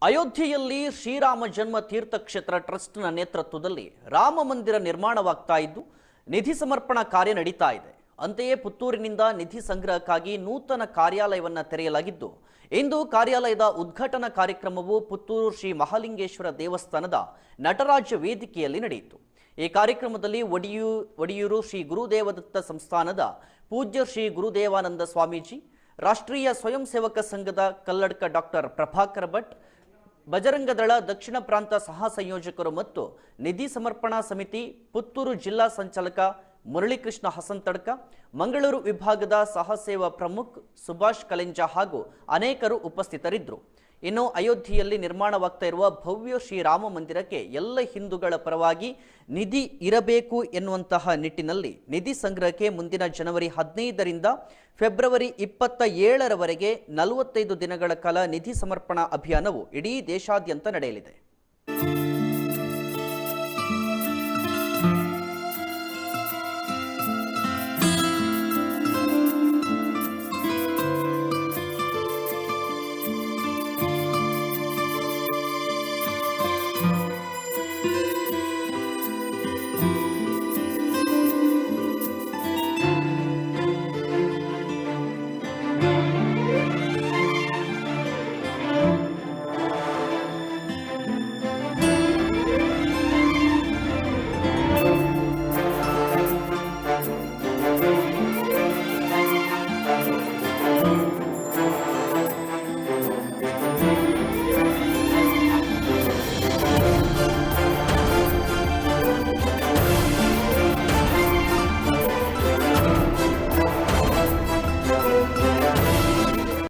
ಅಯೋಧ್ಯೆಯಲ್ಲಿ ಶ್ರೀರಾಮ ಜನ್ಮ ತೀರ್ಥಕ್ಷೇತ್ರ ಟ್ರಸ್ಟ್ನ ನೇತೃತ್ವದಲ್ಲಿ ರಾಮ ಮಂದಿರ ನಿರ್ಮಾಣವಾಗ್ತಾ ಇದ್ದು ನಿಧಿ ಸಮರ್ಪಣಾ ಕಾರ್ಯ ನಡೀತಾ ಇದೆ. ಅಂತೆಯೇ ಪುತ್ತೂರಿನಿಂದ ನಿಧಿ ಸಂಗ್ರಹಕ್ಕಾಗಿ ನೂತನ ಕಾರ್ಯಾಲಯವನ್ನು ತೆರೆಯಲಾಗಿದ್ದು ಇಂದು ಕಾರ್ಯಾಲಯದ ಉದ್ಘಾಟನಾ ಕಾರ್ಯಕ್ರಮವು ಪುತ್ತೂರು ಶ್ರೀ ಮಹಾಲಿಂಗೇಶ್ವರ ದೇವಸ್ಥಾನದ ನಟರಾಜ ವೇದಿಕೆಯಲ್ಲಿ ನಡೆಯಿತು. ಈ ಕಾರ್ಯಕ್ರಮದಲ್ಲಿ ಒಡಿಯೂರು ಶ್ರೀ ಗುರುದೇವದತ್ತ ಸಂಸ್ಥಾನದ ಪೂಜ್ಯ ಶ್ರೀ ಗುರುದೇವಾನಂದ ಸ್ವಾಮೀಜಿ, ರಾಷ್ಟ್ರೀಯ ಸ್ವಯಂ ಸೇವಕ ಸಂಘದ ಕಲ್ಲಡ್ಕ ಡಾಕ್ಟರ್ ಪ್ರಭಾಕರ್ ಭಟ್, ಬಜರಂಗದಳ ದಕ್ಷಿಣ ಪ್ರಾಂತ ಸಹ ಸಂಯೋಜಕರು ಮತ್ತು ನಿಧಿ ಸಮರ್ಪಣಾ ಸಮಿತಿ ಪುತ್ತೂರು ಜಿಲ್ಲಾ ಸಂಚಾಲಕ ಮುರಳೀಕೃಷ್ಣ ಹಸಂತಡ್ಕ, ಮಂಗಳೂರು ವಿಭಾಗದ ಸಹ ಸೇವಾ ಪ್ರಮುಖ್ ಸುಭಾಷ್ ಕಲೆಂಜಾ ಹಾಗೂ ಅನೇಕರು ಉಪಸ್ಥಿತರಿದ್ದರು. ಇನ್ನು ಅಯೋಧ್ಯೆಯಲ್ಲಿ ನಿರ್ಮಾಣವಾಗ್ತಾ ಇರುವ ಭವ್ಯ ಶ್ರೀರಾಮ ಮಂದಿರಕ್ಕೆ ಎಲ್ಲ ಹಿಂದೂಗಳ ಪರವಾಗಿ ನಿಧಿ ಇರಬೇಕು ಎನ್ನುವಂತಹ ನಿಟ್ಟಿನಲ್ಲಿ ನಿಧಿ ಸಂಗ್ರಹಕ್ಕೆ ಮುಂದಿನ ಜನವರಿ 15ರಿಂದ ಫೆಬ್ರವರಿ 27ರವರೆಗೆ 45 ದಿನಗಳ ಕಾಲ ನಿಧಿ ಸಮರ್ಪಣಾ ಅಭಿಯಾನವು ಇಡೀ ದೇಶಾದ್ಯಂತ ನಡೆಯಲಿದೆ.